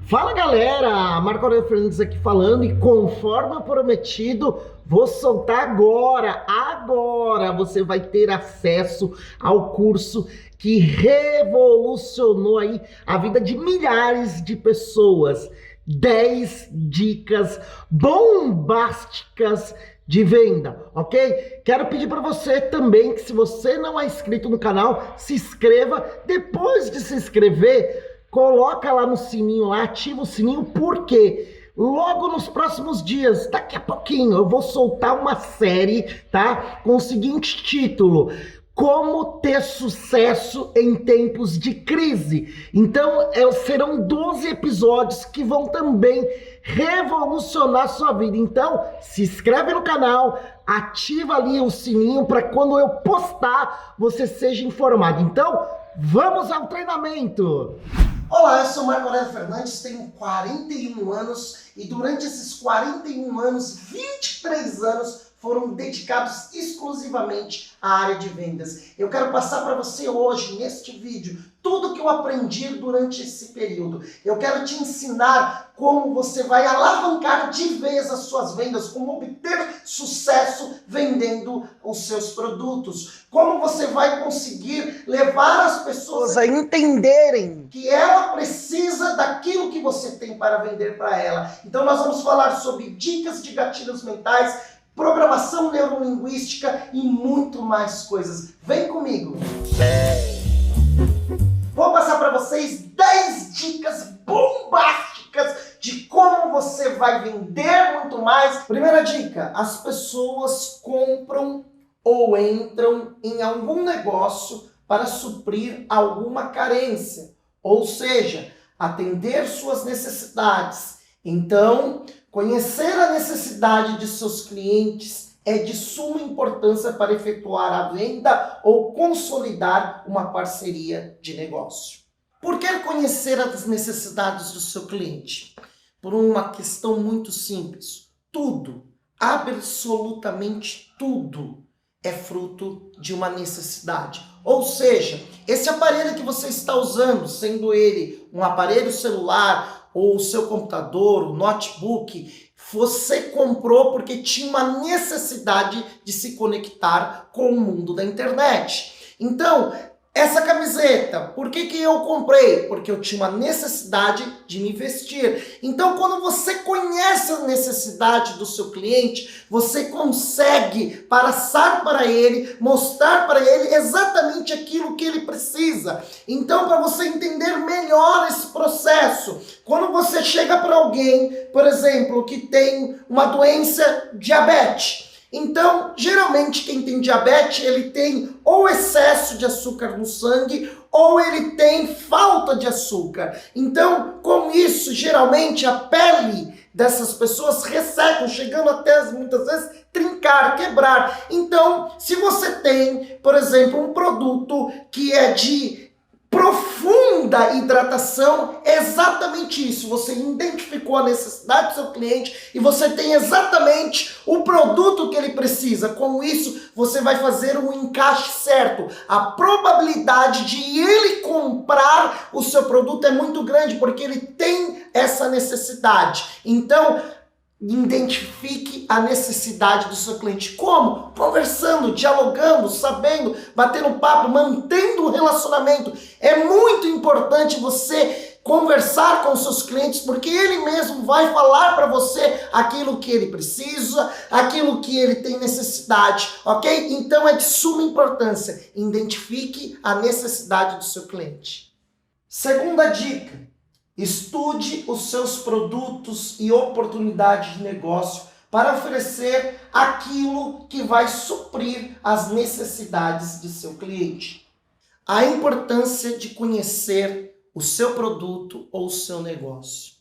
Fala galera, Marco Aurélio Fernandes aqui falando e conforme prometido, vou soltar agora você vai ter acesso ao curso que revolucionou aí a vida de milhares de pessoas. 10 dicas bombásticas de venda, ok? Quero pedir para você também que se você não é inscrito no canal, se inscreva. Depois de se inscrever, coloca lá no sininho, lá, ativa o sininho, porque logo nos próximos dias, daqui a pouquinho, eu vou soltar uma série, tá? Com o seguinte título: Como ter sucesso em tempos de crise. Então, serão 12 episódios que vão também revolucionar sua vida. Então, se inscreve no canal, ativa ali o sininho para quando eu postar, você seja informado. Então, vamos ao treinamento! Olá, eu sou Marco Aurélio Fernandes, tenho 41 anos e durante esses 41 anos, 23 anos foram dedicados exclusivamente à área de vendas. Eu quero passar para você hoje, neste vídeo, tudo que eu aprendi durante esse período. Eu quero te ensinar como você vai alavancar de vez as suas vendas, como obter sucesso vendendo os seus produtos, como você vai conseguir levar as pessoas a entenderem que ela precisa daquilo que você tem para vender para ela. Então nós vamos falar sobre dicas de gatilhos mentais, programação neurolinguística e muito mais coisas. Vem comigo! Vou passar para vocês 10 dicas bombásticas de como você vai vender muito mais. Primeira dica: as pessoas compram ou entram em algum negócio para suprir alguma carência, ou seja, atender suas necessidades. Então, conhecer a necessidade de seus clientes é de suma importância para efetuar a venda ou consolidar uma parceria de negócio. Por que conhecer as necessidades do seu cliente? Por uma questão muito simples. Tudo, absolutamente tudo, é fruto de uma necessidade. Ou seja, esse aparelho que você está usando, sendo ele um aparelho celular ou o seu computador, o notebook, você comprou porque tinha uma necessidade de se conectar com o mundo da internet. Então, essa camiseta, por que eu comprei? Porque eu tinha uma necessidade de me vestir. Então, quando você conhece a necessidade do seu cliente, você consegue passar para ele, mostrar para ele exatamente aquilo que ele precisa. Então, para você entender melhor esse processo, quando você chega para alguém, por exemplo, que tem uma doença diabetes, então, geralmente quem tem diabetes, ele tem ou excesso de açúcar no sangue, ou ele tem falta de açúcar. Então, com isso, geralmente a pele dessas pessoas resseca, chegando até muitas vezes trincar, quebrar. Então, se você tem, por exemplo, um produto que é de profunda hidratação, é exatamente isso. Você identificou a necessidade do seu cliente e você tem exatamente o produto que ele precisa. Com isso, você vai fazer um encaixe certo. A probabilidade de ele comprar o seu produto é muito grande porque ele tem essa necessidade. Então, identifique a necessidade do seu cliente. Como? Conversando, dialogando, sabendo, batendo papo, mantendo o relacionamento. É muito importante você conversar com os seus clientes, porque ele mesmo vai falar para você aquilo que ele precisa, aquilo que ele tem necessidade, ok? Então é de suma importância. Identifique a necessidade do seu cliente. Segunda dica: estude os seus produtos e oportunidades de negócio para oferecer aquilo que vai suprir as necessidades de seu cliente. A importância de conhecer o seu produto ou o seu negócio.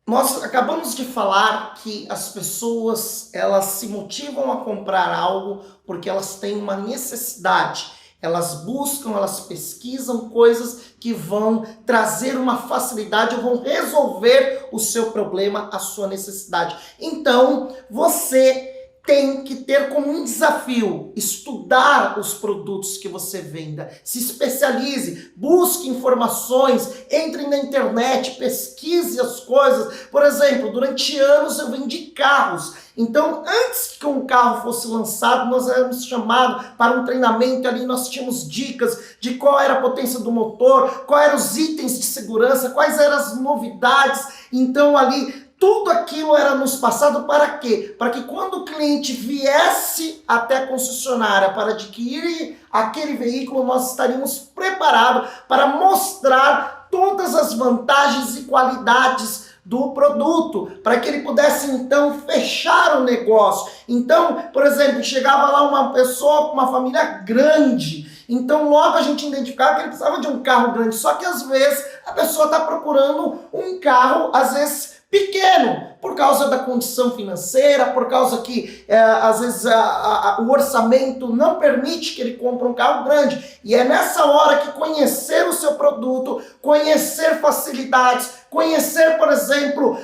Nós acabamos de falar que as pessoas, elas se motivam a comprar algo porque elas têm uma necessidade. Elas buscam, elas pesquisam coisas que vão trazer uma facilidade ou vão resolver o seu problema, a sua necessidade. Então, você tem que ter como um desafio estudar os produtos que você venda. Se especialize, busque informações, entre na internet, pesquise as coisas. Por exemplo, durante anos eu vendi carros. Então, antes que um carro fosse lançado, nós éramos chamados para um treinamento, ali nós tínhamos dicas de qual era a potência do motor, quais eram os itens de segurança, quais eram as novidades. Então, ali tudo aquilo era nos passado para quê? Para que quando o cliente viesse até a concessionária para adquirir aquele veículo, nós estaríamos preparados para mostrar todas as vantagens e qualidades do produto, para que ele pudesse então fechar o negócio. Então, por exemplo, chegava lá uma pessoa com uma família grande, então logo a gente identificava que ele precisava de um carro grande, só que às vezes a pessoa está procurando um carro, às vezes pequeno, por causa da condição financeira, por causa que às vezes o orçamento não permite que ele compre um carro grande. E é nessa hora que conhecer o seu produto, conhecer facilidades, conhecer, por exemplo,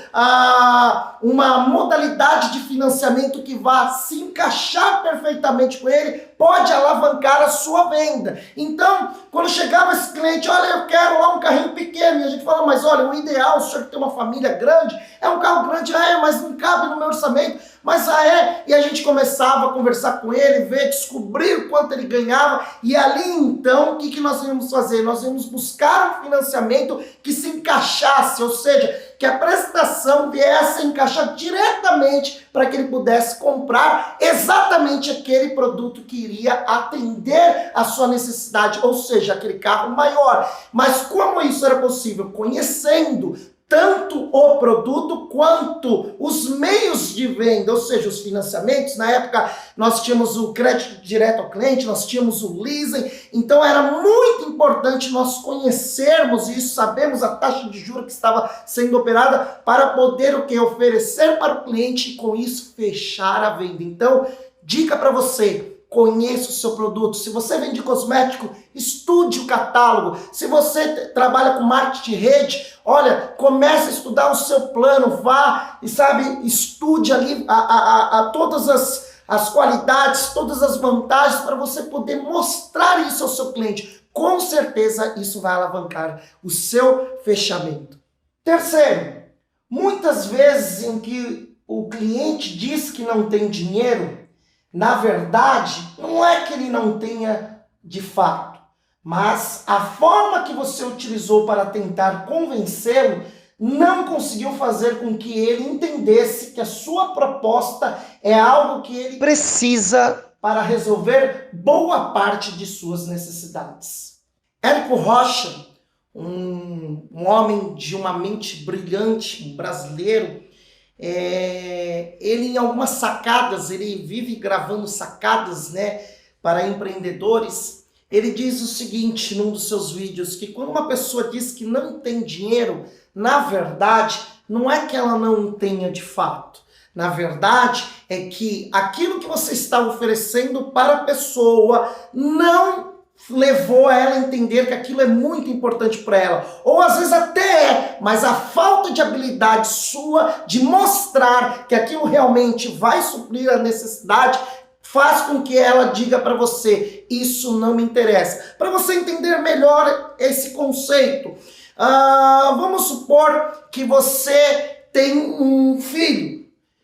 uma modalidade de financiamento que vá se encaixar perfeitamente com ele, pode alavancar a sua venda. Então, quando chegava esse cliente, olha, eu quero lá um carrinho pequeno, e a gente fala, mas olha, o ideal, o senhor que tem uma família grande, é um carro grande, mas não cabe no meu orçamento, mas e a gente começava a conversar com ele, ver, descobrir quanto ele ganhava, e ali então, o que nós íamos fazer? Nós íamos buscar um financiamento que se encaixasse, ou seja, que a prestação viesse a encaixar diretamente para que ele pudesse comprar exatamente aquele produto que iria atender a sua necessidade, ou seja, aquele carro maior. Mas como isso era possível? Conhecendo tanto o produto quanto os meios de venda, ou seja, os financiamentos. Na época nós tínhamos o crédito direto ao cliente, nós tínhamos o leasing, então era muito importante nós conhecermos isso, sabemos a taxa de juros que estava sendo operada para poder o que? Oferecer para o cliente e com isso fechar a venda. Então, dica para você: conheça o seu produto. Se você vende cosmético, estude o catálogo. Se você trabalha com marketing de rede, olha, comece a estudar o seu plano, vá e estude ali todas as qualidades, todas as vantagens para você poder mostrar isso ao seu cliente. Com certeza isso vai alavancar o seu fechamento. Terceiro, muitas vezes em que o cliente diz que não tem dinheiro, na verdade, não é que ele não tenha de fato, mas a forma que você utilizou para tentar convencê-lo não conseguiu fazer com que ele entendesse que a sua proposta é algo que ele precisa para resolver boa parte de suas necessidades. Érico Rocha, um homem de uma mente brilhante, um brasileiro, ele em algumas sacadas, ele vive gravando sacadas, para empreendedores. Ele diz o seguinte num dos seus vídeos, que quando uma pessoa diz que não tem dinheiro, na verdade, não é que ela não tenha de fato. Na verdade, é que aquilo que você está oferecendo para a pessoa não levou a ela a entender que aquilo é muito importante para ela. Ou às vezes até mas a falta de habilidade sua de mostrar que aquilo realmente vai suprir a necessidade faz com que ela diga para você: isso não me interessa. Para você entender melhor esse conceito, vamos supor que você tem um filho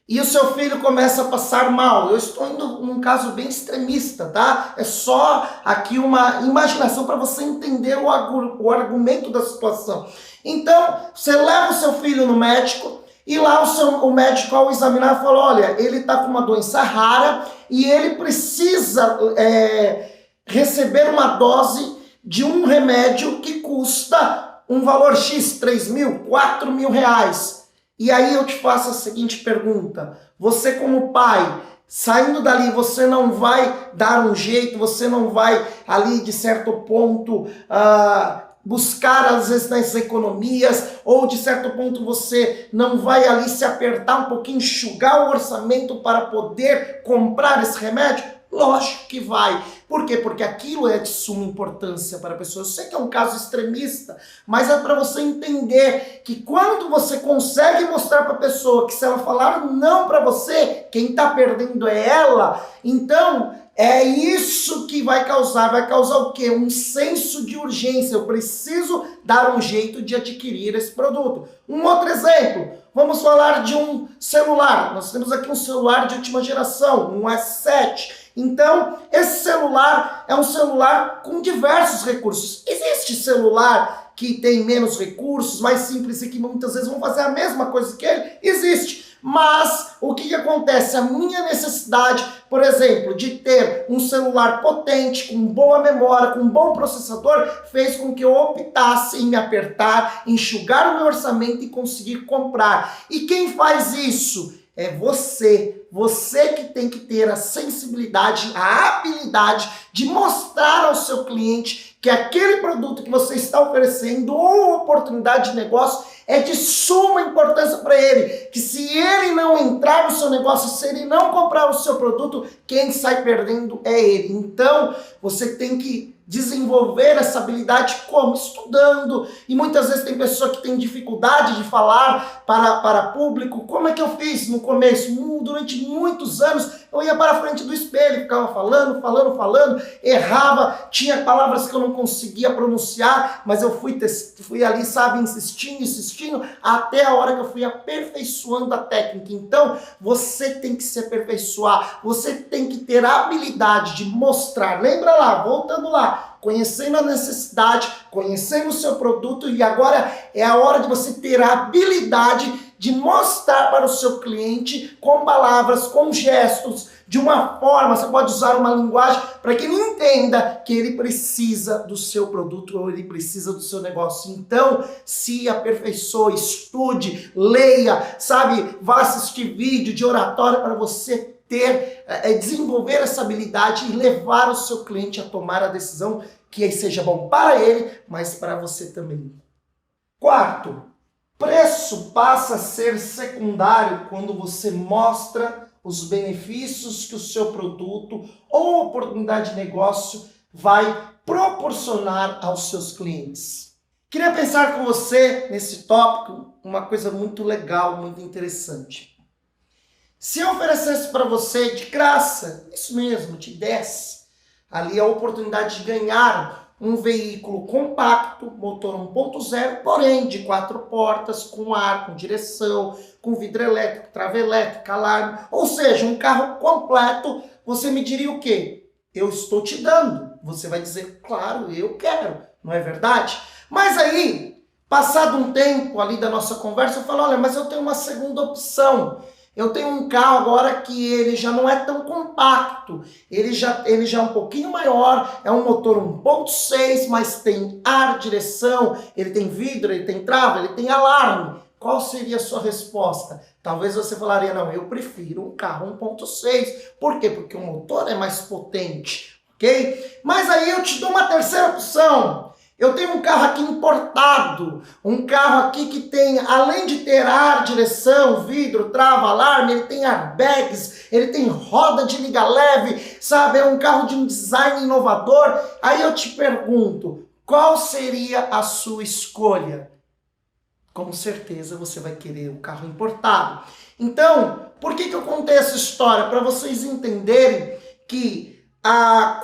e o seu filho começa a passar mal. Eu estou indo num caso bem extremista, tá? É só aqui uma imaginação para você entender o argumento da situação. Então, você leva o seu filho no médico e lá o médico, ao examinar, fala: olha, ele está com uma doença rara e ele precisa receber uma dose de um remédio que custa um valor X, 3 mil, 4 mil reais. E aí eu te faço a seguinte pergunta: você como pai, saindo dali, você não vai dar um jeito, você não vai ali de certo ponto buscar às vezes nas economias, ou de certo ponto você não vai ali se apertar um pouquinho, enxugar o orçamento para poder comprar esse remédio? Lógico que vai. Por quê? Porque aquilo é de suma importância para a pessoa. Eu sei que é um caso extremista, mas é para você entender que quando você consegue mostrar para a pessoa que se ela falar não para você, quem está perdendo é ela, então é isso que vai causar o quê? Um senso de urgência. Eu preciso dar um jeito de adquirir esse produto. Um outro exemplo, vamos falar de um celular. Nós temos aqui um celular de última geração, um S7. Então, esse celular é um celular com diversos recursos. Existe celular que tem menos recursos, mais simples e que muitas vezes vão fazer a mesma coisa que ele? Existe. Mas o que acontece? A minha necessidade, por exemplo, de ter um celular potente, com boa memória, com um bom processador, fez com que eu optasse em me apertar, enxugar o meu orçamento e conseguir comprar. E quem faz isso? É você. Você que tem que ter a sensibilidade, a habilidade de mostrar ao seu cliente que aquele produto que você está oferecendo ou oportunidade de negócio é de suma importância para ele. Que se ele não entrar no seu negócio, se ele não comprar o seu produto, quem sai perdendo é ele. Então, você tem que desenvolver essa habilidade como? Estudando. E muitas vezes tem pessoa que tem dificuldade de falar para público. Como é que eu fiz no começo? Durante muitos anos eu ia para a frente do espelho, ficava falando, errava, tinha palavras que eu não conseguia pronunciar, mas eu fui ali, sabe, insistindo, até a hora que eu fui aperfeiçoando a técnica. Então, você tem que se aperfeiçoar, você tem que ter a habilidade de mostrar. Lembra lá, voltando lá, conhecendo a necessidade, conhecendo o seu produto, e agora é a hora de você ter a habilidade de mostrar para o seu cliente com palavras, com gestos, de uma forma, você pode usar uma linguagem para que ele entenda que ele precisa do seu produto ou ele precisa do seu negócio. Então, se aperfeiçoe, estude, leia, sabe, vá assistir vídeo de oratória para você desenvolver essa habilidade e levar o seu cliente a tomar a decisão que seja bom para ele, mas para você também. Quarto, preço passa a ser secundário quando você mostra os benefícios que o seu produto ou oportunidade de negócio vai proporcionar aos seus clientes. Queria pensar com você nesse tópico uma coisa muito legal, muito interessante. Se eu oferecesse para você de graça, isso mesmo, te desse ali a oportunidade de ganhar um veículo compacto, motor 1.0, porém de 4 portas, com ar, com direção, com vidro elétrico, trava elétrica, alarme, ou seja, um carro completo, você me diria o quê? Eu estou te dando. Você vai dizer, claro, eu quero, não é verdade? Mas aí, passado um tempo ali da nossa conversa, eu falo, olha, mas eu tenho uma segunda opção. Eu tenho um carro agora que ele já não é tão compacto, ele já é um pouquinho maior, é um motor 1.6, mas tem ar, direção, ele tem vidro, ele tem trava, ele tem alarme. Qual seria a sua resposta? Talvez você falaria, não, eu prefiro um carro 1.6. Por quê? Porque o motor é mais potente, ok? Mas aí eu te dou uma terceira opção. Eu tenho um carro aqui importado, um carro aqui que tem, além de ter ar, direção, vidro, trava, alarme, ele tem airbags, ele tem roda de liga leve, sabe? É um carro de um design inovador. Aí eu te pergunto, qual seria a sua escolha? Com certeza você vai querer o carro importado. Então, por que eu contei essa história? Para vocês entenderem que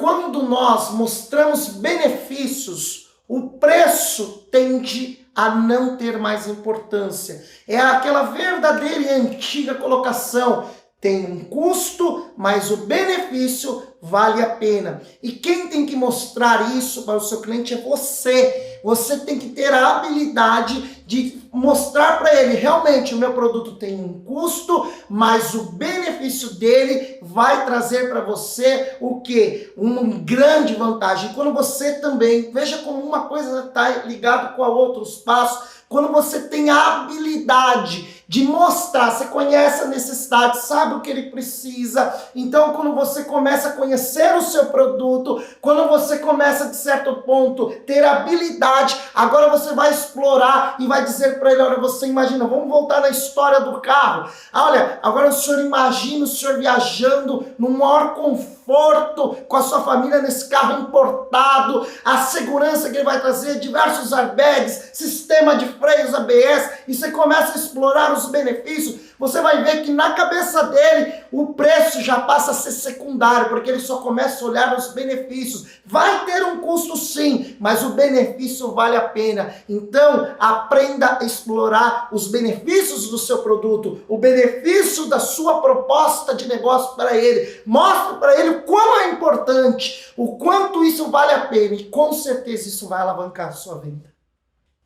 quando nós mostramos benefícios, o preço tende a não ter mais importância. É aquela verdadeira e antiga colocação. Tem um custo, mas o benefício vale a pena. E quem tem que mostrar isso para o seu cliente é você. Você tem que ter a habilidade de mostrar para ele, realmente, o meu produto tem um custo, mas o benefício dele vai trazer para você o quê? Uma grande vantagem. Quando você também, veja como uma coisa está ligada com a outra, os passos. Quando você tem a habilidade de mostrar, você conhece a necessidade, sabe o que ele precisa. Então, quando você começa a conhecer o seu produto, quando você começa, de certo ponto, ter habilidade, agora você vai explorar e vai dizer para ele, olha, você imagina, vamos voltar na história do carro. Olha, agora o senhor imagina o senhor viajando no maior conforto, conforto com a sua família nesse carro importado, a segurança que ele vai trazer, diversos airbags, sistema de freios ABS, e você começa a explorar os benefícios, você vai ver que na cabeça dele o preço já passa a ser secundário, porque ele só começa a olhar os benefícios. Vai ter um custo sim, mas o benefício vale a pena. Então, aprenda a explorar os benefícios do seu produto, o benefício da sua proposta de negócio para ele. Mostre para ele o quão é importante, o quanto isso vale a pena, e com certeza isso vai alavancar a sua venda.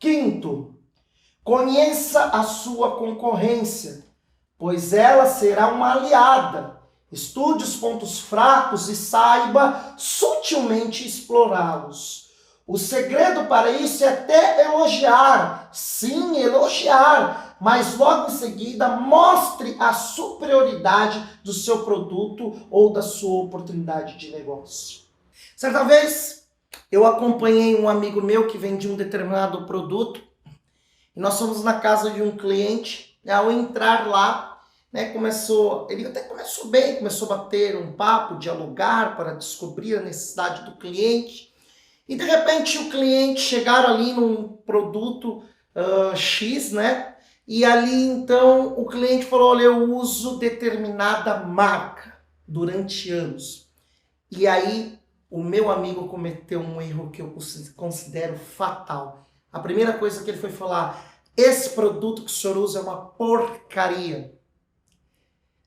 Quinto, conheça a sua concorrência, pois ela será uma aliada. Estude os pontos fracos e saiba sutilmente explorá-los. O segredo para isso é até elogiar, sim, elogiar, mas logo em seguida mostre a superioridade do seu produto ou da sua oportunidade de negócio. Certa vez, eu acompanhei um amigo meu que vendia um determinado produto, e nós fomos na casa de um cliente. Ao entrar lá, ele até começou bem, começou a bater um papo, dialogar para descobrir a necessidade do cliente. E de repente o cliente chegaram ali num produto X, E ali então o cliente falou, olha, eu uso determinada marca durante anos. E aí o meu amigo cometeu um erro que eu considero fatal. A primeira coisa que ele foi falar, esse produto que o senhor usa é uma porcaria.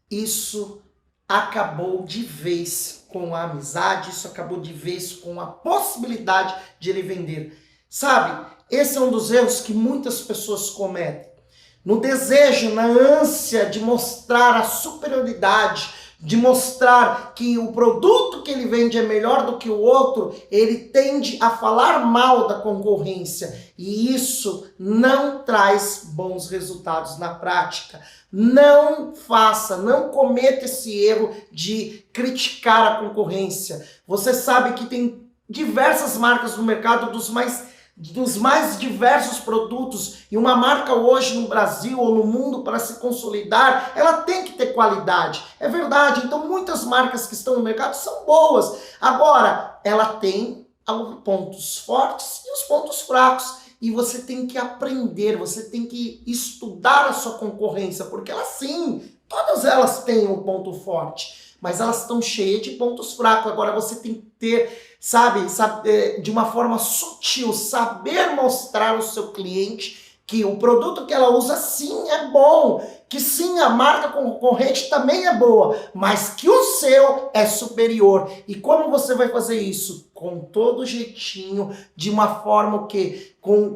Isso acabou de vez com a amizade, isso acabou de vez com a possibilidade de ele vender. Sabe, esse é um dos erros que muitas pessoas cometem. No desejo, na ânsia de mostrar a superioridade, de mostrar que o produto que ele vende é melhor do que o outro, ele tende a falar mal da concorrência. E isso não traz bons resultados na prática. Não faça, não cometa esse erro de criticar a concorrência. Você sabe que tem diversas marcas no mercado dos mais diversos produtos, e uma marca hoje no Brasil ou no mundo para se consolidar, ela tem que ter qualidade. É verdade, então muitas marcas que estão no mercado são boas. Agora, ela tem pontos fortes e os pontos fracos. E você tem que aprender, você tem que estudar a sua concorrência, porque todas elas têm um ponto forte, mas elas estão cheias de pontos fracos. Agora você tem que ter, de uma forma sutil, saber mostrar ao seu cliente que o produto que ela usa sim é bom, que sim, a marca concorrente também é boa, mas que o seu é superior. E como você vai fazer isso? Com todo jeitinho, de uma forma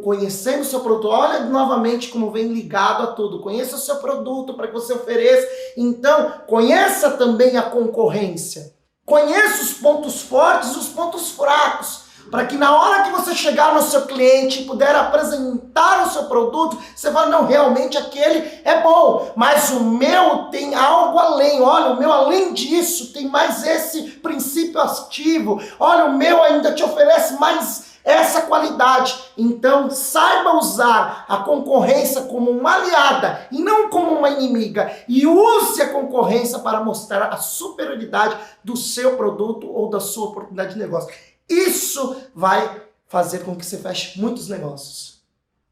conhecendo o seu produto. Olha novamente como vem ligado a tudo. Conheça o seu produto para que você ofereça. Então, conheça também a concorrência. Conheça os pontos fortes e os pontos fracos, para que na hora que você chegar no seu cliente e puder apresentar o seu produto, você fala, não, realmente aquele é bom, mas o meu tem algo além. Olha, o meu além disso tem mais esse princípio ativo. Olha, o meu ainda te oferece mais essa qualidade. Então, saiba usar a concorrência como uma aliada e não como uma inimiga. E use a concorrência para mostrar a superioridade do seu produto ou da sua oportunidade de negócio. Isso vai fazer com que você feche muitos negócios.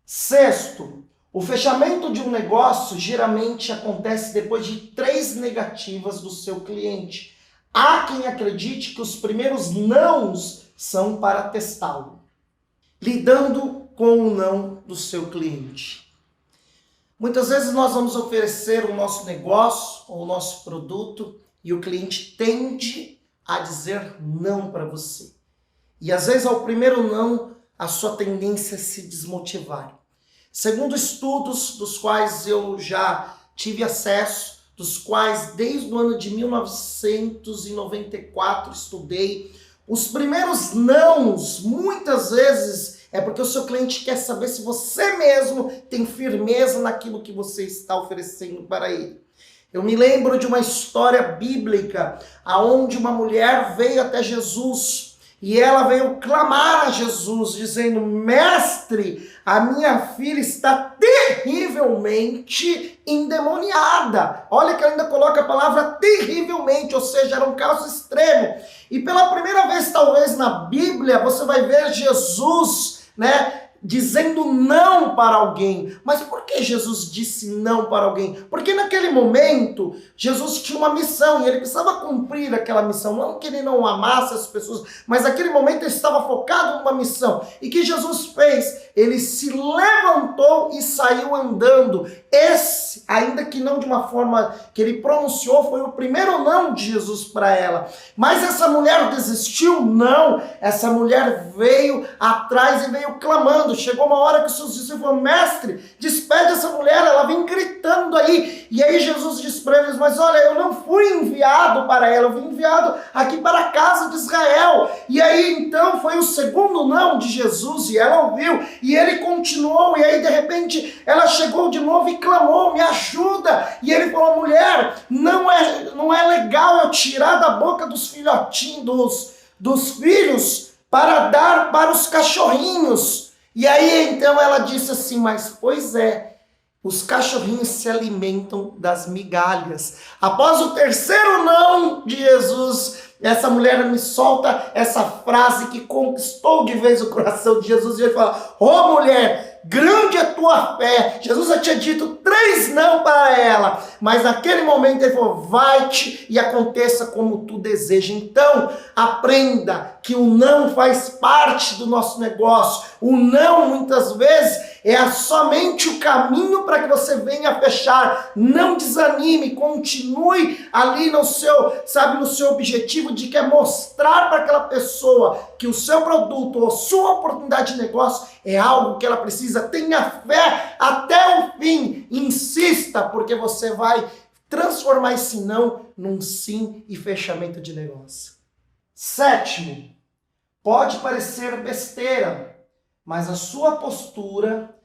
Sexto, o fechamento de um negócio geralmente acontece depois de 3 negativas do seu cliente. Há quem acredite que os primeiros nãos são para testá-lo. Lidando com o não do seu cliente. Muitas vezes nós vamos oferecer o nosso negócio ou o nosso produto e o cliente tende a dizer não para você. E às vezes ao primeiro não, a sua tendência é se desmotivar. Segundo estudos dos quais eu já tive acesso, dos quais desde o ano de 1994 estudei, os primeiros nãos, muitas vezes, é porque o seu cliente quer saber se você mesmo tem firmeza naquilo que você está oferecendo para ele. Eu me lembro de uma história bíblica, onde uma mulher veio até Jesus e ela veio clamar a Jesus, dizendo, mestre, a minha filha está terrivelmente endemoniada. Olha que ela ainda coloca a palavra terrivelmente, ou seja, era um caso extremo. E pela primeira vez, talvez, na Bíblia, você vai ver Jesus, né, dizendo não para alguém. Mas por que Jesus disse não para alguém? Porque naquele momento, Jesus tinha uma missão e ele precisava cumprir aquela missão. Não que ele não amasse as pessoas, mas naquele momento ele estava focado numa missão. E que Jesus fez? Ele se levantou e saiu andando. Esse, ainda que não de uma forma que ele pronunciou, foi o primeiro não de Jesus para ela. Mas essa mulher desistiu? Não. Essa mulher veio atrás e veio clamando. Chegou uma hora que os seus discípulos falaram: mestre, despede essa mulher, ela vem gritando aí. E aí Jesus disse para eles: mas olha, eu não fui enviado para ela, eu fui enviado aqui para a casa de Israel. E aí então foi o segundo não de Jesus e ela ouviu. E ele continuou, e aí de repente ela chegou de novo e clamou: me ajuda. E ele falou: mulher, não é legal eu tirar da boca dos filhotinhos, dos filhos, para dar para os cachorrinhos. E aí então ela disse assim: mas pois é, os cachorrinhos se alimentam das migalhas. Após o terceiro não de Jesus, essa mulher me solta essa frase que conquistou de vez o coração de Jesus. E ele fala: ô mulher, grande é tua fé. Jesus já tinha dito 3 não para ela, mas naquele momento ele falou: vai-te e aconteça como tu deseja. Então aprenda que o não faz parte do nosso negócio. O não muitas vezes é somente o caminho para que você venha fechar. Não desanime, continue ali no seu objetivo de quer mostrar para aquela pessoa que o seu produto ou sua oportunidade de negócio é algo que ela precisa. Tenha fé até o fim, insista, porque você vai transformar esse não num sim e fechamento de negócio. 7, pode parecer besteira, mas a sua postura,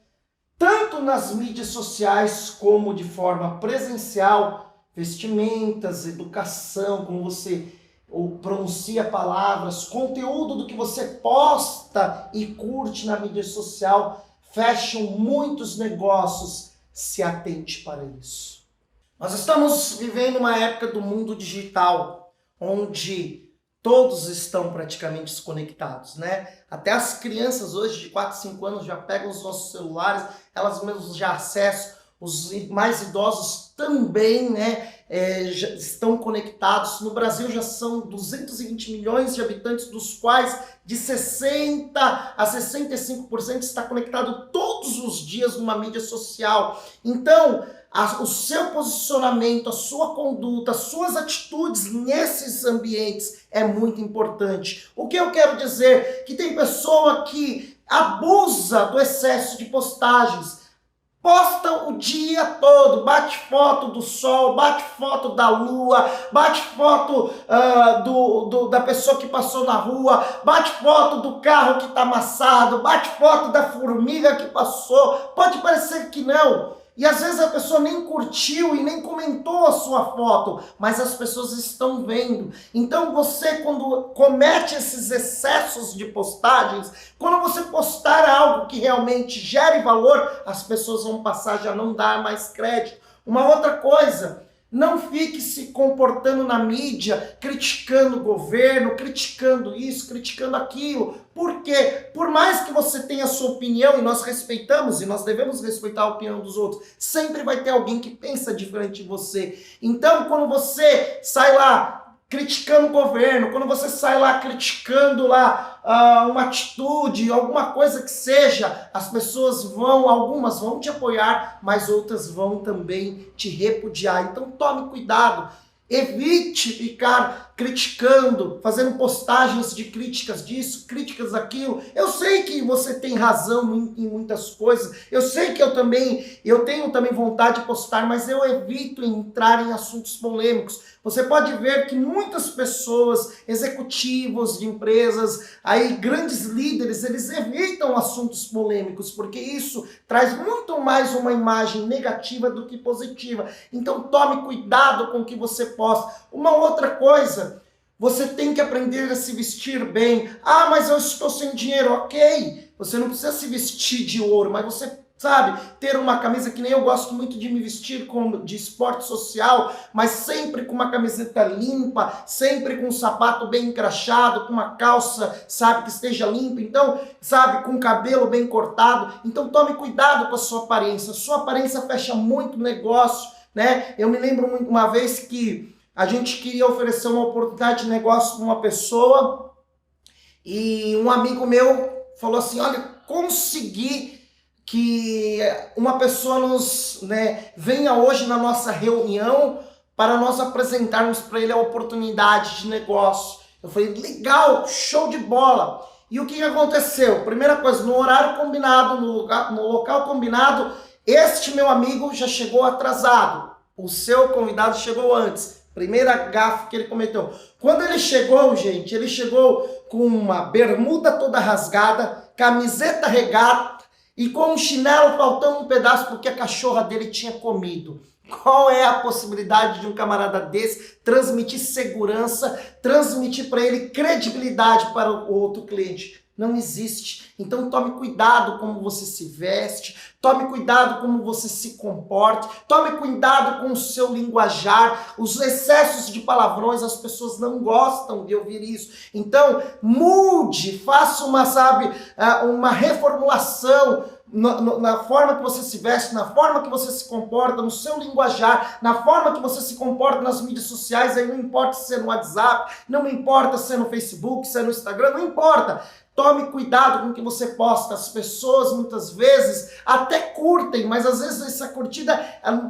tanto nas mídias sociais como de forma presencial, vestimentas, educação, como você ou pronuncia palavras, conteúdo do que você posta e curte na mídia social, fecham muitos negócios. Se atente para isso. Nós estamos vivendo uma época do mundo digital, onde todos estão praticamente desconectados, né? Até as crianças hoje de 4, 5 anos já pegam os nossos celulares, elas mesmas já acessam, os mais idosos também, né? Já estão conectados. No Brasil já são 220 milhões de habitantes, dos quais de 60% a 65% está conectado todos os dias numa mídia social. Então, o seu posicionamento, a sua conduta, as suas atitudes nesses ambientes é muito importante. O que eu quero dizer? Que tem pessoa que abusa do excesso de postagens. Posta o dia todo, bate foto do sol, bate foto da lua, bate foto da pessoa que passou na rua, bate foto do carro que está amassado, bate foto da formiga que passou. Pode parecer que não. E às vezes a pessoa nem curtiu e nem comentou a sua foto, mas as pessoas estão vendo. Então você, quando comete esses excessos de postagens, quando você postar algo que realmente gere valor, as pessoas vão passar a já não dar mais crédito. Uma outra coisa, não fique se comportando na mídia, criticando o governo, criticando isso, criticando aquilo. Por quê? Por mais que você tenha a sua opinião, e nós respeitamos, e nós devemos respeitar a opinião dos outros, sempre vai ter alguém que pensa diferente de você. Então, quando você sai lá criticando o governo, quando você sai lá criticando lá uma atitude, alguma coisa que seja, as pessoas algumas vão te apoiar, mas outras vão também te repudiar. Então tome cuidado, evite ficar criticando, fazendo postagens de críticas disso, críticas daquilo. Eu sei que você tem razão em muitas coisas, eu sei que eu tenho também vontade de postar, mas eu evito entrar em assuntos polêmicos. Você pode ver que muitas pessoas, executivos de empresas, aí grandes líderes, eles evitam assuntos polêmicos, porque isso traz muito mais uma imagem negativa do que positiva. Então tome cuidado com o que você posta. Uma outra coisa, você tem que aprender a se vestir bem. Ah, mas eu estou sem dinheiro. Ok, você não precisa se vestir de ouro, mas você, sabe, ter uma camisa que nem eu gosto muito de me vestir de esporte social, mas sempre com uma camiseta limpa, sempre com um sapato bem engraxado, com uma calça, sabe, que esteja limpa, então, sabe, com o cabelo bem cortado. Então tome cuidado com a sua aparência fecha muito negócio, né? Eu me lembro muito uma vez que a gente queria oferecer uma oportunidade de negócio para uma pessoa e um amigo meu falou assim, olha, consegui que uma pessoa nos, né, venha hoje na nossa reunião para nós apresentarmos para ele a oportunidade de negócio. Eu falei, legal, show de bola. E o que aconteceu? Primeira coisa, no horário combinado, no local combinado, este meu amigo já chegou atrasado. O seu convidado chegou antes. Primeira gafe que ele cometeu. Quando ele chegou, gente, ele chegou com uma bermuda toda rasgada, camiseta regata, e com um chinelo faltando um pedaço porque a cachorra dele tinha comido. Qual é a possibilidade de um camarada desse transmitir segurança, transmitir para ele credibilidade para o outro cliente? Não existe. Então tome cuidado como você se veste, tome cuidado como você se comporta, tome cuidado com o seu linguajar, os excessos de palavrões, as pessoas não gostam de ouvir isso. Então mude, faça uma reformulação na forma que você se veste, na forma que você se comporta, no seu linguajar, na forma que você se comporta nas mídias sociais. Aí não importa se é no WhatsApp, não importa se é no Facebook, se é no Instagram, não importa. Tome cuidado com o que você posta. As pessoas muitas vezes até curtem, mas às vezes essa curtida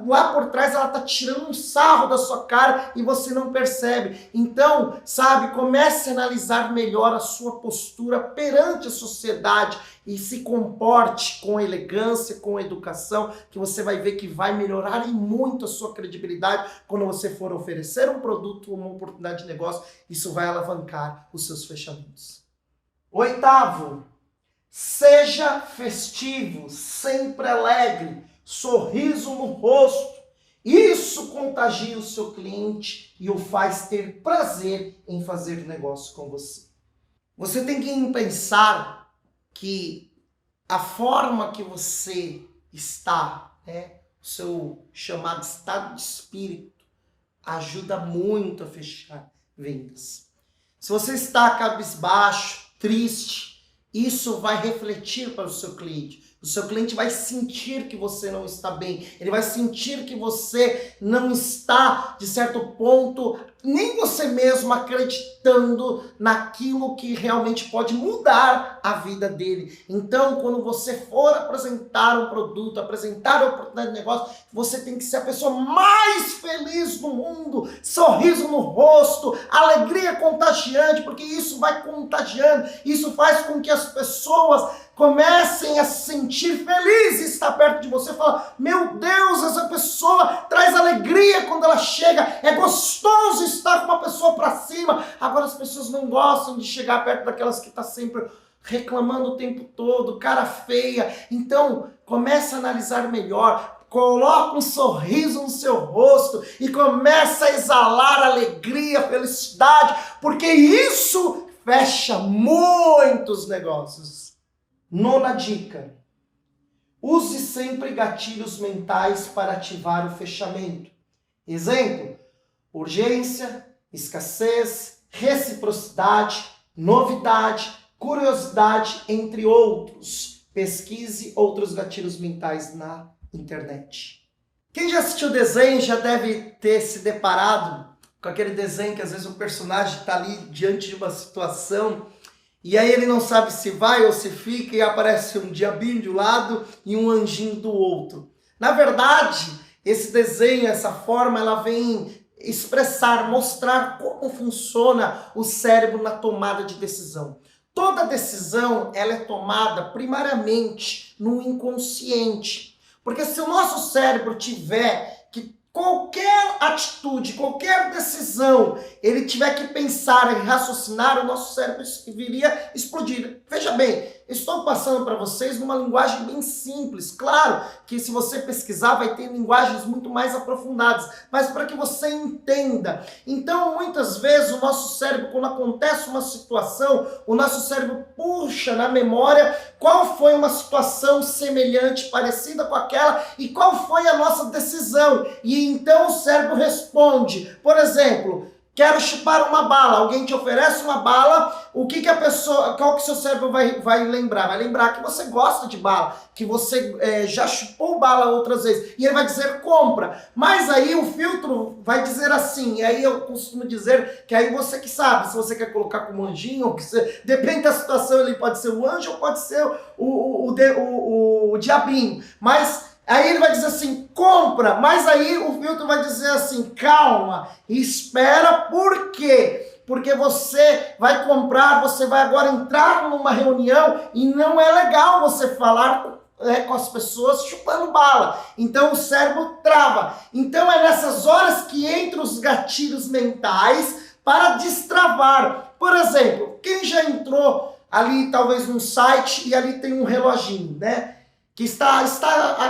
lá por trás ela está tirando um sarro da sua cara e você não percebe. Então, sabe, comece a analisar melhor a sua postura perante a sociedade e se comporte com elegância, com educação, que você vai ver que vai melhorar em muito a sua credibilidade quando você for oferecer um produto ou uma oportunidade de negócio. Isso vai alavancar os seus fechamentos. Oitavo, seja festivo, sempre alegre, sorriso no rosto. Isso contagia o seu cliente e o faz ter prazer em fazer negócio com você. Você tem que pensar que a forma que você está, o seu chamado estado de espírito, ajuda muito a fechar vendas. Se você está cabisbaixo, triste, isso vai refletir para o seu cliente. O seu cliente vai sentir que você não está bem. Ele vai sentir que você não está, de certo ponto, nem você mesmo acreditando naquilo que realmente pode mudar a vida dele. Então, quando você for apresentar um produto, apresentar uma oportunidade de negócio, você tem que ser a pessoa mais feliz do mundo, sorriso no rosto, alegria contagiante, porque isso vai contagiando, isso faz com que as pessoas comecem a se sentir felizes estar perto de você. Fala, meu Deus, essa pessoa traz alegria quando ela chega, é gostoso estar com uma pessoa para cima. Agora as pessoas não gostam de chegar perto daquelas que estão sempre reclamando o tempo todo, cara feia. Então comece a analisar melhor, coloca um sorriso no seu rosto e começa a exalar alegria, felicidade, porque isso fecha muitos negócios. Nona dica, use sempre gatilhos mentais para ativar o fechamento. Exemplo, urgência, escassez, reciprocidade, novidade, curiosidade, entre outros. Pesquise outros gatilhos mentais na internet. Quem já assistiu o desenho já deve ter se deparado com aquele desenho que às vezes o personagem está ali diante de uma situação e aí ele não sabe se vai ou se fica e aparece um diabinho de um lado e um anjinho do outro. Na verdade, esse desenho, essa forma, ela vem expressar, mostrar como funciona o cérebro na tomada de decisão. Toda decisão ela é tomada primariamente no inconsciente. Porque se o nosso cérebro tiver que qualquer atitude, qualquer decisão, ele tiver que pensar e raciocinar, o nosso cérebro viria explodir. Veja bem, Estou passando para vocês numa linguagem bem simples. Claro que se você pesquisar vai ter linguagens muito mais aprofundadas, mas para que você entenda. Então, muitas vezes o nosso cérebro, quando acontece uma situação, o nosso cérebro puxa na memória qual foi uma situação semelhante, parecida com aquela, e qual foi a nossa decisão. E então o cérebro responde. Por exemplo, quero chupar uma bala. Alguém te oferece uma bala, qual que o seu cérebro vai lembrar? Vai lembrar que você gosta de bala, que você já chupou bala outras vezes. E ele vai dizer compra. Mas aí o filtro vai dizer assim, e aí eu costumo dizer que aí você que sabe, se você quer colocar como anjinho, ou que você, depende da situação, ele pode ser o anjo ou pode ser o diabinho. Mas aí ele vai dizer assim, compra, mas aí o filtro vai dizer assim, calma, espera, por quê? Porque você vai comprar, você vai agora entrar numa reunião e não é legal você falar com as pessoas chupando bala. Então o cérebro trava. Então é nessas horas que entram os gatilhos mentais para destravar. Por exemplo, quem já entrou ali talvez num site e ali tem um reloginho, né? Que está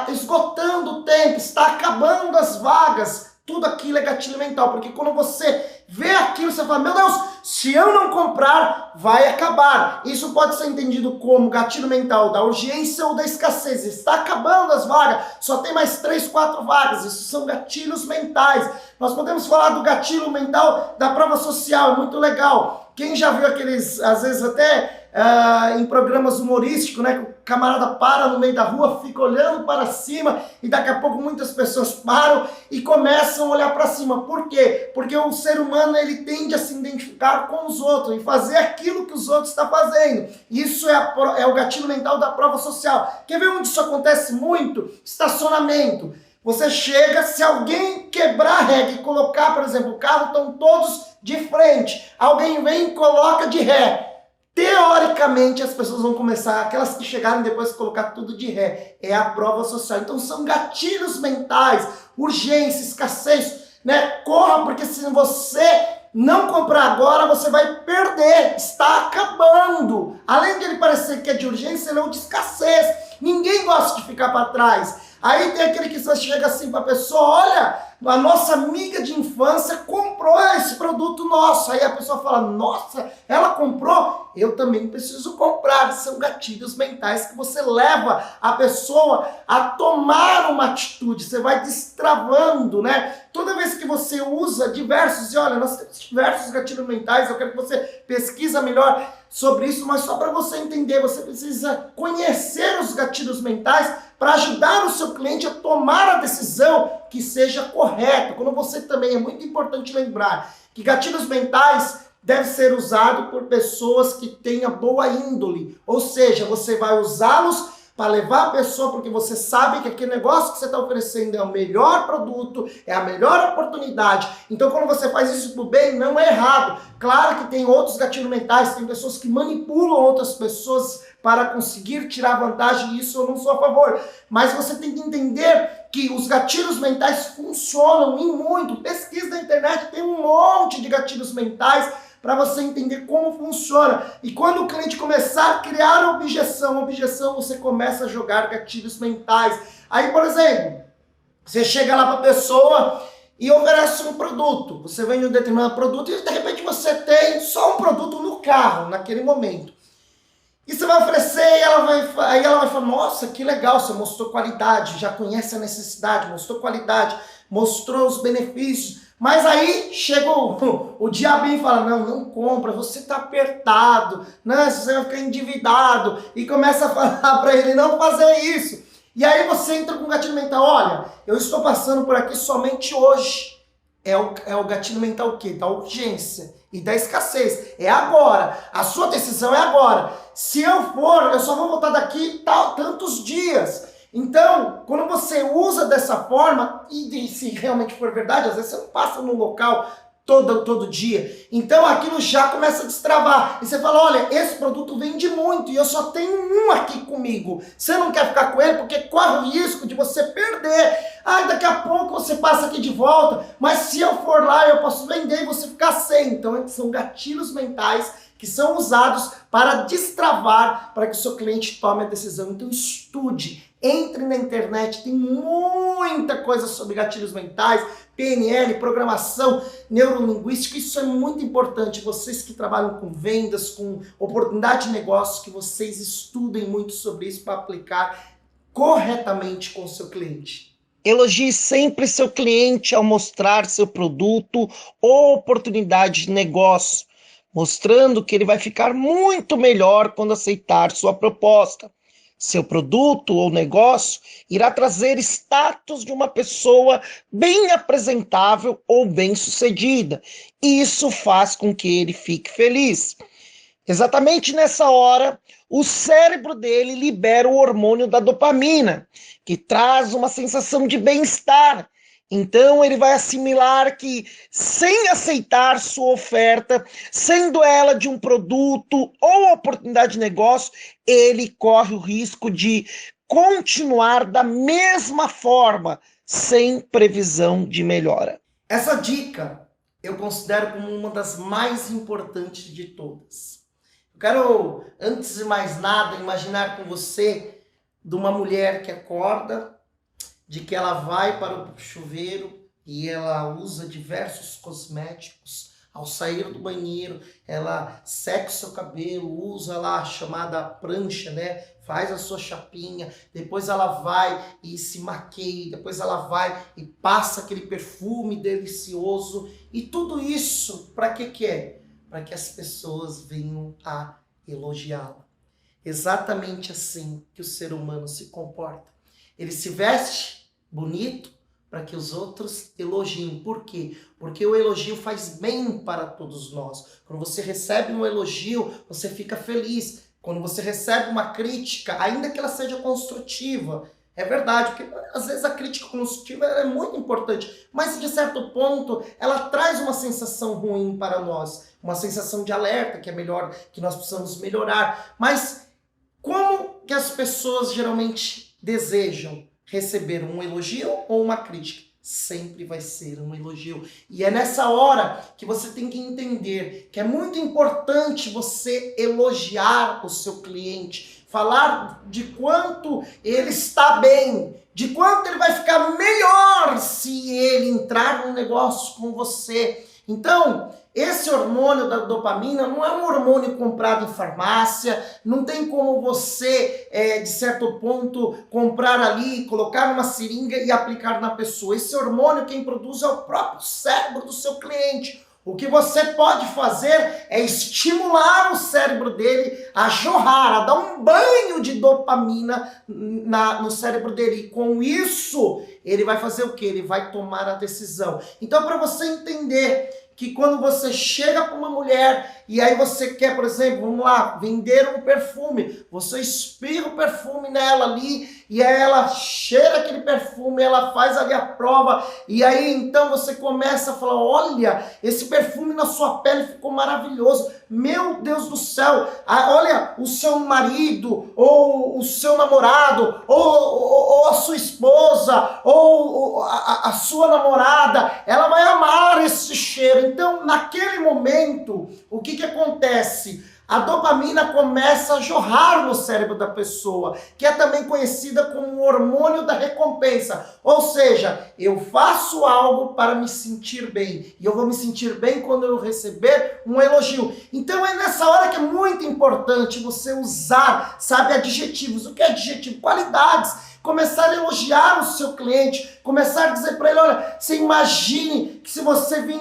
esgotando o tempo, está acabando as vagas, tudo aquilo é gatilho mental, porque quando você vê aquilo, você fala, meu Deus, se eu não comprar, vai acabar. Isso pode ser entendido como gatilho mental da urgência ou da escassez. Está acabando as vagas, só tem mais 3, 4 vagas, isso são gatilhos mentais. Nós podemos falar do gatilho mental da prova social, é muito legal. Quem já viu aqueles, às vezes até em programas humorísticos, né, que o camarada para no meio da rua, fica olhando para cima e daqui a pouco muitas pessoas param e começam a olhar para cima. Por quê? Porque o ser humano ele tende a se identificar com os outros e fazer aquilo que os outros estão fazendo. Isso é o gatilho mental da prova social. Quer ver onde isso acontece muito? Estacionamento. Você chega, se alguém quebrar a regra e colocar, por exemplo, o carro estão todos de frente, alguém vem e coloca de ré. Teoricamente, as pessoas vão começar, aquelas que chegaram depois de colocar tudo de ré, é a prova social. Então, são gatilhos mentais, urgência, escassez, né? Corra, porque se você não comprar agora, você vai perder, está acabando. Além de ele parecer que é de urgência, ele é um de escassez. Ninguém gosta de ficar para trás. Aí tem aquele que você chega assim para a pessoa, olha, a nossa amiga de infância comprou esse produto nosso. Aí a pessoa fala, nossa, ela comprou? Eu também preciso comprar. São gatilhos mentais que você leva a pessoa a tomar uma atitude. Você vai destravando, né? Toda vez que você usa diversos, e olha, nós temos diversos gatilhos mentais, eu quero que você pesquisa melhor sobre isso, mas só para você entender, você precisa conhecer os gatilhos mentais para ajudar o seu cliente a tomar a decisão que seja correta. Quando você também, é muito importante lembrar que gatilhos mentais devem ser usados por pessoas que tenham boa índole, ou seja, você vai usá-los para levar a pessoa, porque você sabe que aquele negócio que você está oferecendo é o melhor produto, é a melhor oportunidade. Então, quando você faz isso pro bem, não é errado. Claro que tem outros gatilhos mentais, tem pessoas que manipulam outras pessoas para conseguir tirar vantagem, e isso eu não sou a favor. Mas você tem que entender que os gatilhos mentais funcionam em muito. Pesquisa na internet, tem um monte de gatilhos mentais para você entender como funciona. E quando o cliente começar a criar objeção, você começa a jogar gatilhos mentais. Aí, por exemplo, você chega lá para a pessoa e oferece um produto. Você vende um determinado produto e de repente você tem só um produto no carro, naquele momento. E você vai oferecer e aí ela vai falar, nossa, que legal, você mostrou qualidade, já conhece a necessidade, mostrou qualidade, mostrou os benefícios. Mas aí chega o diabinho e fala, não compra, você está apertado, não, você vai ficar endividado. E começa a falar para ele não fazer isso. E aí você entra com um gatilho mental, olha, eu estou passando por aqui somente hoje. É o gatilho mental o quê? Da urgência e da escassez. É agora. A sua decisão é agora. Se eu for, eu só vou voltar daqui tantos dias. Então, quando você usa dessa forma, e se realmente for verdade, às vezes você não passa no local todo dia. Então aquilo já começa a destravar. E você fala, olha, esse produto vende muito e eu só tenho um aqui comigo. Você não quer ficar com ele porque corre o risco de você perder. Daqui a pouco você passa aqui de volta, mas se eu for lá eu posso vender e você ficar sem. Então são gatilhos mentais que que são usados para destravar, para que o seu cliente tome a decisão. Então estude, entre na internet, tem muita coisa sobre gatilhos mentais, PNL, programação, neurolinguística, isso é muito importante. Vocês que trabalham com vendas, com oportunidade de negócio, que vocês estudem muito sobre isso para aplicar corretamente com o seu cliente. Elogie sempre seu cliente ao mostrar seu produto ou oportunidade de negócio, mostrando que ele vai ficar muito melhor quando aceitar sua proposta. Seu produto ou negócio irá trazer status de uma pessoa bem apresentável ou bem-sucedida. E isso faz com que ele fique feliz. Exatamente nessa hora, o cérebro dele libera o hormônio da dopamina, que traz uma sensação de bem-estar. Então ele vai assimilar que, sem aceitar sua oferta, sendo ela de um produto ou oportunidade de negócio, ele corre o risco de continuar da mesma forma, sem previsão de melhora. Essa dica eu considero como uma das mais importantes de todas. Eu quero, antes de mais nada, imaginar com você de uma mulher que acorda, de que ela vai para o chuveiro e ela usa diversos cosméticos. Ao sair do banheiro, ela seca o seu cabelo, usa lá a chamada prancha, né? Faz a sua chapinha, depois ela vai e se maqueia, depois ela vai e passa aquele perfume delicioso. E tudo isso, para que é? Para que as pessoas venham a elogiá-la. Exatamente assim que o ser humano se comporta. Ele se veste bonito para que os outros elogiem. Por quê? Porque o elogio faz bem para todos nós. Quando você recebe um elogio, você fica feliz. Quando você recebe uma crítica, ainda que ela seja construtiva, é verdade, porque às vezes a crítica construtiva é muito importante, mas de certo ponto ela traz uma sensação ruim para nós, uma sensação de alerta, que é melhor, que nós precisamos melhorar. Mas como que as pessoas geralmente desejam receber um elogio ou uma crítica? Sempre vai ser um elogio. E é nessa hora que você tem que entender que é muito importante você elogiar o seu cliente, falar de quanto ele está bem, de quanto ele vai ficar melhor se ele entrar num negócio com você. Então, esse hormônio da dopamina não é um hormônio comprado em farmácia, não tem como você, de certo ponto, comprar ali, colocar numa seringa e aplicar na pessoa. Esse hormônio quem produz é o próprio cérebro do seu cliente. O que você pode fazer é estimular o cérebro dele a jorrar, a dar um banho de dopamina no cérebro dele. E com isso, ele vai fazer o quê? Ele vai tomar a decisão. Então, para você entender que quando você chega para uma mulher e aí você quer, por exemplo, vamos lá, vender um perfume, você espirra o perfume nela ali e aí ela cheira aquele perfume, ela faz ali a prova e aí então você começa a falar, olha, esse perfume na sua pele ficou maravilhoso, meu Deus do céu, olha, o seu marido ou o seu namorado ou a sua esposa ou a sua namorada, ela vai amar esse cheiro. Então, naquele momento, o que acontece? A dopamina começa a jorrar no cérebro da pessoa, que é também conhecida como o hormônio da recompensa. Ou seja, eu faço algo para me sentir bem. E eu vou me sentir bem quando eu receber um elogio. Então é nessa hora que é muito importante você usar, sabe, adjetivos. O que é adjetivo? Qualidades. Começar a elogiar o seu cliente, começar a dizer para ele, olha, você imagine que se você vir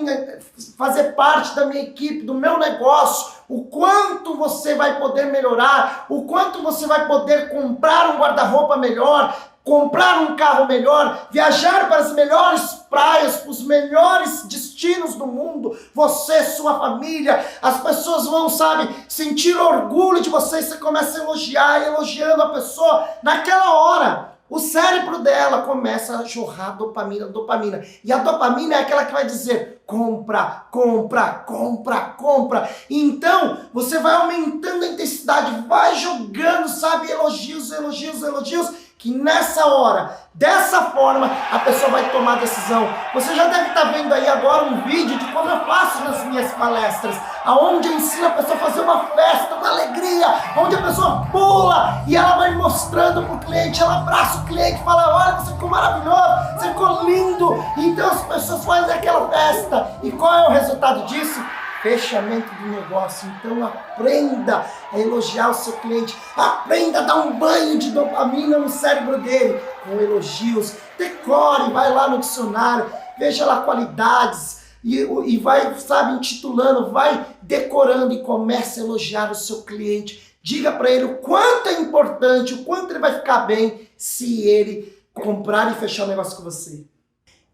fazer parte da minha equipe, do meu negócio, o quanto você vai poder melhorar, o quanto você vai poder comprar um guarda-roupa melhor, comprar um carro melhor, viajar para as melhores praias, para os melhores destinos do mundo, você, sua família, as pessoas vão, sabe, sentir orgulho de você, e você começa a elogiar, elogiando a pessoa, naquela hora, o cérebro dela começa a jorrar dopamina. E a dopamina é aquela que vai dizer, compra, compra, compra, compra. E então, você vai aumentando a intensidade, vai jogando, sabe, elogios, elogios, elogios. que nessa hora, dessa forma, a pessoa vai tomar a decisão. Você já deve estar vendo aí agora um vídeo de como eu faço nas minhas palestras, aonde eu ensino a pessoa a fazer uma festa, uma alegria, onde a pessoa pula e ela vai mostrando para o cliente, ela abraça o cliente e fala, olha, você ficou maravilhoso, você ficou lindo. Então as pessoas fazem aquela festa. E qual é o resultado disso? Fechamento do negócio. Então aprenda a elogiar o seu cliente, aprenda a dar um banho de dopamina no cérebro dele com elogios. Decore, vai lá no dicionário, veja lá qualidades e vai, sabe, intitulando, vai decorando e comece a elogiar o seu cliente. Diga para ele o quanto é importante, o quanto ele vai ficar bem se ele comprar e fechar o negócio com você.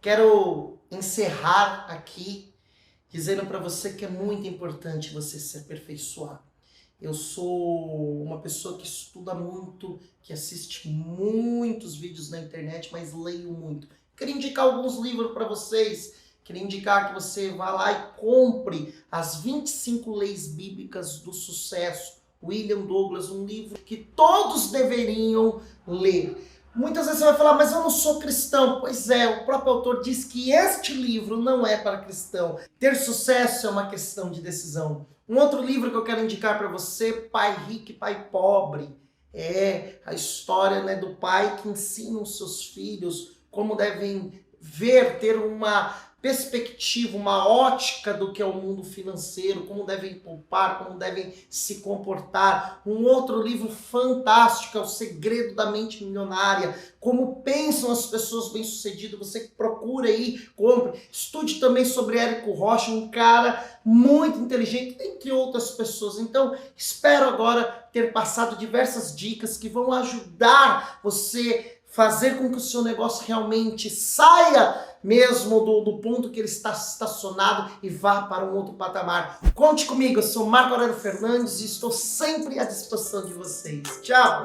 Quero encerrar aqui dizendo para você que é muito importante você se aperfeiçoar. Eu sou uma pessoa que estuda muito, que assiste muitos vídeos na internet, mas leio muito. Queria indicar alguns livros para vocês. Queria indicar que você vá lá e compre As 25 Leis Bíblicas do Sucesso, William Douglas, um livro que todos deveriam ler. Muitas vezes você vai falar, mas eu não sou cristão. Pois é, o próprio autor diz que este livro não é para cristão. Ter sucesso é uma questão de decisão. Um outro livro que eu quero indicar para você, Pai Rico e Pai Pobre. É a história, né, do pai que ensina os seus filhos como devem ver, ter uma perspectiva, uma ótica do que é o mundo financeiro, como devem poupar, como devem se comportar. Um outro livro fantástico é O Segredo da Mente Milionária, como pensam as pessoas bem-sucedidas. Você que procura aí, compre. Estude também sobre Érico Rocha, um cara muito inteligente, entre outras pessoas. Então, espero agora ter passado diversas dicas que vão ajudar você fazer com que o seu negócio realmente saia mesmo do ponto que ele está estacionado e vá para um outro patamar. Conte comigo, eu sou Marco Aurélio Fernandes e estou sempre à disposição de vocês. Tchau!